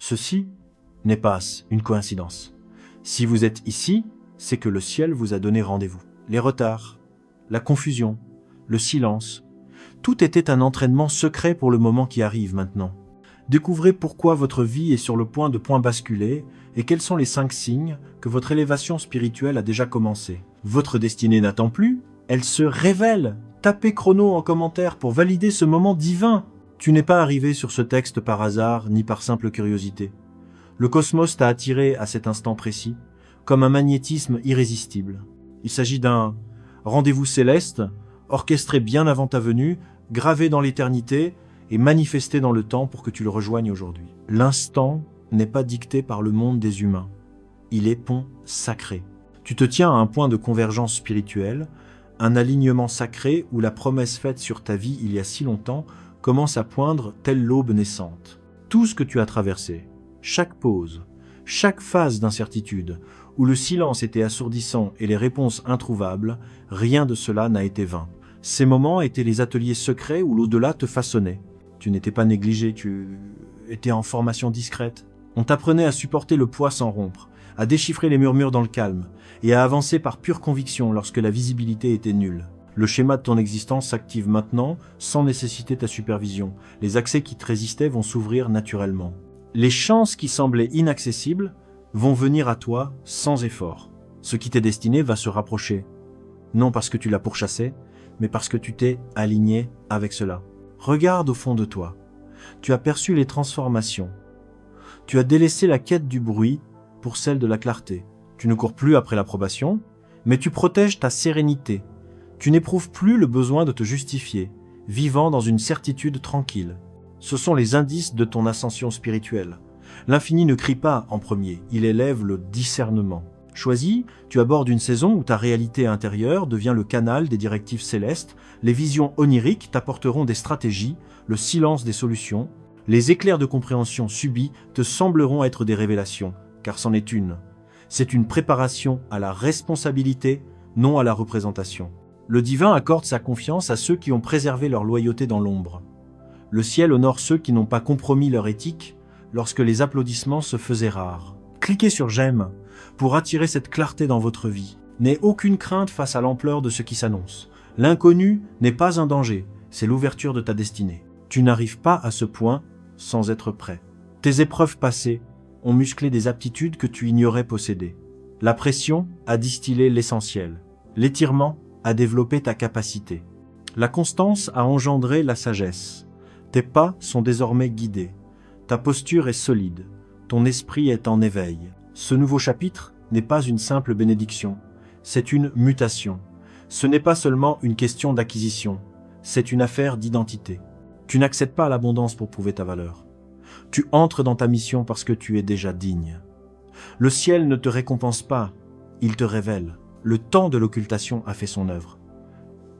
Ceci n'est pas une coïncidence. Si vous êtes ici, c'est que le ciel vous a donné rendez-vous. Les retards, la confusion, le silence, tout était un entraînement secret pour le moment qui arrive maintenant. Découvrez pourquoi votre vie est sur le point de basculer et quels sont les 5 signes que votre élévation spirituelle a déjà commencé. Votre destinée n'attend plus, elle se révèle. Tapez chrono en commentaire pour valider ce moment divin. Tu n'es pas arrivé sur ce texte par hasard ni par simple curiosité. Le cosmos t'a attiré à cet instant précis, comme un magnétisme irrésistible. Il s'agit d'un rendez-vous céleste, orchestré bien avant ta venue, gravé dans l'éternité et manifesté dans le temps pour que tu le rejoignes aujourd'hui. L'instant n'est pas dicté par le monde des humains. Il est pont sacré. Tu te tiens à un point de convergence spirituelle, un alignement sacré où la promesse faite sur ta vie il y a si longtemps commence à poindre telle l'aube naissante. Tout ce que tu as traversé, chaque pause, chaque phase d'incertitude, où le silence était assourdissant et les réponses introuvables, rien de cela n'a été vain. Ces moments étaient les ateliers secrets où l'au-delà te façonnait. Tu n'étais pas négligé, tu étais en formation discrète. On t'apprenait à supporter le poids sans rompre, à déchiffrer les murmures dans le calme, et à avancer par pure conviction lorsque la visibilité était nulle. Le schéma de ton existence s'active maintenant, sans nécessiter ta supervision. Les accès qui te résistaient vont s'ouvrir naturellement. Les chances qui semblaient inaccessibles vont venir à toi sans effort. Ce qui t'est destiné va se rapprocher. Non parce que tu l'as pourchassé, mais parce que tu t'es aligné avec cela. Regarde au fond de toi. Tu as perçu les transformations. Tu as délaissé la quête du bruit pour celle de la clarté. Tu ne cours plus après l'approbation, mais tu protèges ta sérénité. Tu n'éprouves plus le besoin de te justifier, vivant dans une certitude tranquille. Ce sont les indices de ton ascension spirituelle. L'infini ne crie pas en premier, il élève le discernement. Choisi, tu abordes une saison où ta réalité intérieure devient le canal des directives célestes, les visions oniriques t'apporteront des stratégies, le silence des solutions, les éclairs de compréhension subis te sembleront être des révélations, car c'en est une. C'est une préparation à la responsabilité, non à la représentation. Le divin accorde sa confiance à ceux qui ont préservé leur loyauté dans l'ombre. Le ciel honore ceux qui n'ont pas compromis leur éthique lorsque les applaudissements se faisaient rares. Cliquez sur j'aime pour attirer cette clarté dans votre vie. N'aie aucune crainte face à l'ampleur de ce qui s'annonce. L'inconnu n'est pas un danger, c'est l'ouverture de ta destinée. Tu n'arrives pas à ce point sans être prêt. Tes épreuves passées ont musclé des aptitudes que tu ignorais posséder. La pression a distillé l'essentiel. L'étirement a développé ta capacité. La constance a engendré la sagesse. Tes pas sont désormais guidés. Ta posture est solide. Ton esprit est en éveil. Ce nouveau chapitre n'est pas une simple bénédiction. C'est une mutation. Ce n'est pas seulement une question d'acquisition. C'est une affaire d'identité. Tu n'accèdes pas à l'abondance pour prouver ta valeur. Tu entres dans ta mission parce que tu es déjà digne. Le ciel ne te récompense pas, il te révèle. Le temps de l'occultation a fait son œuvre.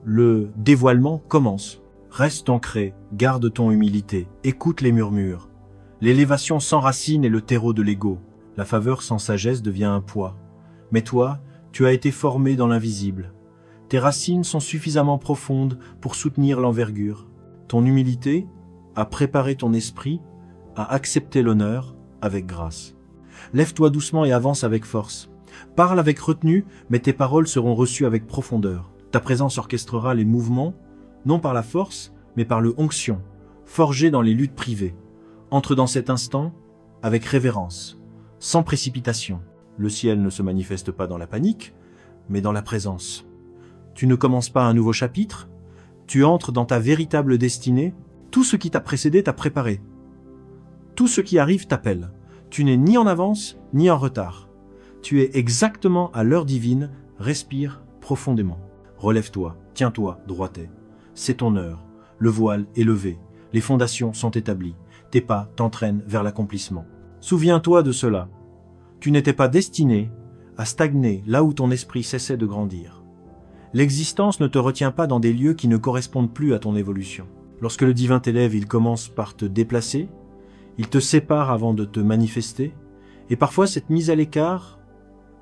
Le dévoilement commence. Reste ancré, garde ton humilité, écoute les murmures. L'élévation sans racine est le terreau de l'ego. La faveur sans sagesse devient un poids. Mais toi, tu as été formé dans l'invisible. Tes racines sont suffisamment profondes pour soutenir l'envergure. Ton humilité a préparé ton esprit à accepter l'honneur avec grâce. Lève-toi doucement et avance avec force. Parle avec retenue, mais tes paroles seront reçues avec profondeur. Ta présence orchestrera les mouvements, non par la force, mais par le onction, forgé dans les luttes privées. Entre dans cet instant avec révérence, sans précipitation. Le ciel ne se manifeste pas dans la panique, mais dans la présence. Tu ne commences pas un nouveau chapitre, tu entres dans ta véritable destinée. Tout ce qui t'a précédé t'a préparé. Tout ce qui arrive t'appelle. Tu n'es ni en avance, ni en retard. Tu es exactement à l'heure divine, respire profondément. Relève-toi, tiens-toi, droitet. C'est ton heure. Le voile est levé. Les fondations sont établies. Tes pas t'entraînent vers l'accomplissement. Souviens-toi de cela. Tu n'étais pas destiné à stagner là où ton esprit cessait de grandir. L'existence ne te retient pas dans des lieux qui ne correspondent plus à ton évolution. Lorsque le divin t'élève, il commence par te déplacer, il te sépare avant de te manifester, et parfois cette mise à l'écart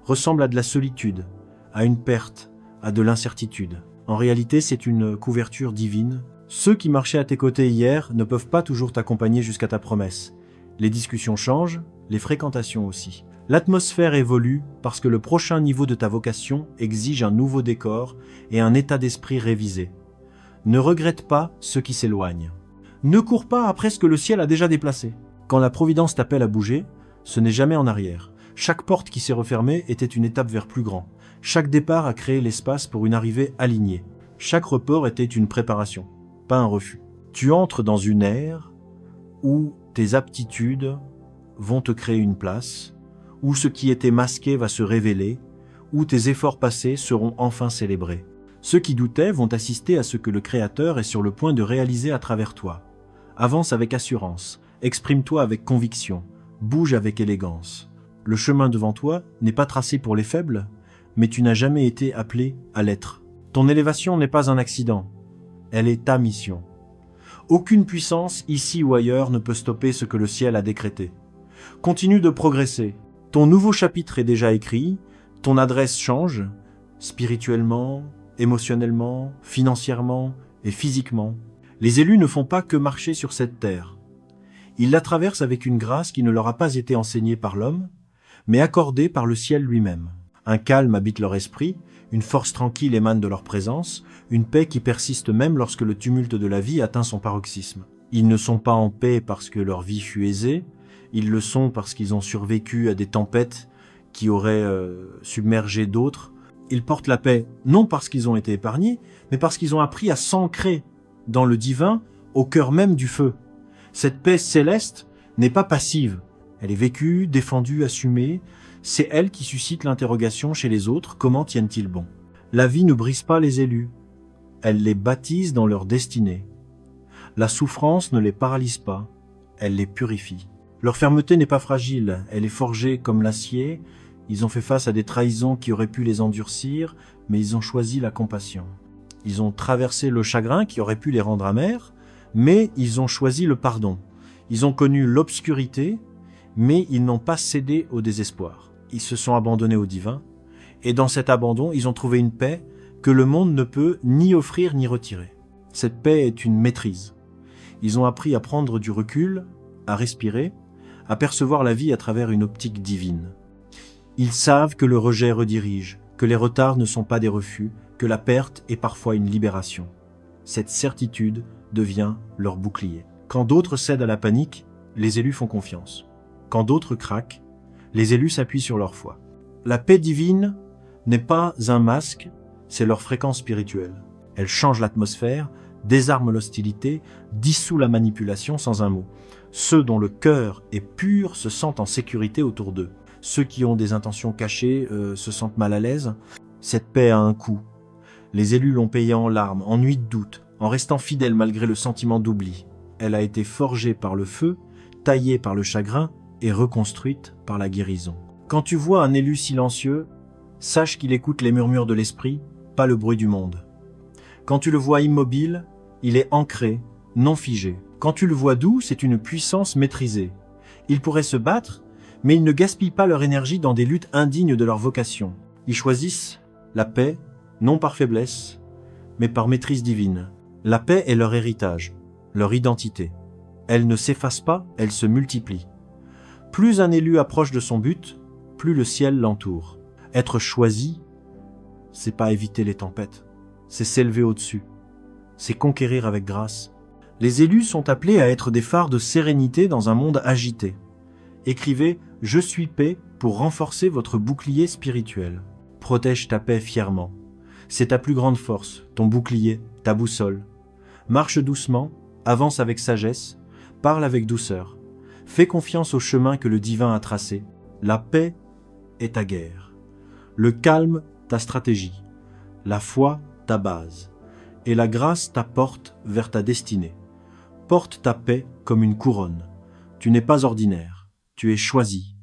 ressemble à de la solitude, à une perte, à de l'incertitude. En réalité, c'est une couverture divine. Ceux qui marchaient à tes côtés hier ne peuvent pas toujours t'accompagner jusqu'à ta promesse. Les discussions changent, les fréquentations aussi. L'atmosphère évolue parce que le prochain niveau de ta vocation exige un nouveau décor et un état d'esprit révisé. Ne regrette pas ceux qui s'éloignent. Ne cours pas après ce que le ciel a déjà déplacé. Quand la Providence t'appelle à bouger, ce n'est jamais en arrière. Chaque porte qui s'est refermée était une étape vers plus grand. Chaque départ a créé l'espace pour une arrivée alignée. Chaque report était une préparation, pas un refus. Tu entres dans une ère où tes aptitudes vont te créer une place, où ce qui était masqué va se révéler, où tes efforts passés seront enfin célébrés. Ceux qui doutaient vont assister à ce que le Créateur est sur le point de réaliser à travers toi. Avance avec assurance, exprime-toi avec conviction, bouge avec élégance. Le chemin devant toi n'est pas tracé pour les faibles, mais tu n'as jamais été appelé à l'être. Ton élévation n'est pas un accident, elle est ta mission. Aucune puissance, ici ou ailleurs, ne peut stopper ce que le ciel a décrété. Continue de progresser. Ton nouveau chapitre est déjà écrit, ton adresse change, spirituellement, émotionnellement, financièrement et physiquement. Les élus ne font pas que marcher sur cette terre. Ils la traversent avec une grâce qui ne leur a pas été enseignée par l'homme, mais accordée par le ciel lui-même. Un calme habite leur esprit, une force tranquille émane de leur présence, une paix qui persiste même lorsque le tumulte de la vie atteint son paroxysme. Ils ne sont pas en paix parce que leur vie fut aisée, ils le sont parce qu'ils ont survécu à des tempêtes qui auraient submergé d'autres. Ils portent la paix non parce qu'ils ont été épargnés, mais parce qu'ils ont appris à s'ancrer dans le divin au cœur même du feu. Cette paix céleste n'est pas passive, elle est vécue, défendue, assumée. C'est elle qui suscite l'interrogation chez les autres, comment tiennent-ils bon? La vie ne brise pas les élus, elle les baptise dans leur destinée. La souffrance ne les paralyse pas, elle les purifie. Leur fermeté n'est pas fragile, elle est forgée comme l'acier. Ils ont fait face à des trahisons qui auraient pu les endurcir, mais ils ont choisi la compassion. Ils ont traversé le chagrin qui aurait pu les rendre amers, mais ils ont choisi le pardon. Ils ont connu l'obscurité, mais ils n'ont pas cédé au désespoir. Ils se sont abandonnés au divin, et dans cet abandon, ils ont trouvé une paix que le monde ne peut ni offrir ni retirer. Cette paix est une maîtrise. Ils ont appris à prendre du recul, à respirer, à percevoir la vie à travers une optique divine. Ils savent que le rejet redirige, que les retards ne sont pas des refus, que la perte est parfois une libération. Cette certitude devient leur bouclier. Quand d'autres cèdent à la panique, les élus font confiance. Quand d'autres craquent, les élus s'appuient sur leur foi. La paix divine n'est pas un masque, c'est leur fréquence spirituelle. Elle change l'atmosphère, désarme l'hostilité, dissout la manipulation sans un mot. Ceux dont le cœur est pur se sentent en sécurité autour d'eux. Ceux qui ont des intentions cachées se sentent mal à l'aise. Cette paix a un coût. Les élus l'ont payée en larmes, en nuits de doute, en restant fidèles malgré le sentiment d'oubli. Elle a été forgée par le feu, taillée par le chagrin et reconstruite par la guérison. Quand tu vois un élu silencieux, sache qu'il écoute les murmures de l'esprit, pas le bruit du monde. Quand tu le vois immobile, il est ancré, non figé. Quand tu le vois doux, c'est une puissance maîtrisée. Ils pourraient se battre, mais ils ne gaspillent pas leur énergie dans des luttes indignes de leur vocation. Ils choisissent la paix, non par faiblesse, mais par maîtrise divine. La paix est leur héritage, leur identité. Elle ne s'efface pas, elle se multiplie. Plus un élu approche de son but, plus le ciel l'entoure. Être choisi, c'est pas éviter les tempêtes, c'est s'élever au-dessus, c'est conquérir avec grâce. Les élus sont appelés à être des phares de sérénité dans un monde agité. Écrivez « Je suis paix » pour renforcer votre bouclier spirituel. Protège ta paix fièrement. C'est ta plus grande force, ton bouclier, ta boussole. Marche doucement, avance avec sagesse, parle avec douceur. Fais confiance au chemin que le divin a tracé. La paix est ta guerre. Le calme, ta stratégie. La foi, ta base. Et la grâce, ta porte vers ta destinée. Porte ta paix comme une couronne. Tu n'es pas ordinaire, tu es choisi.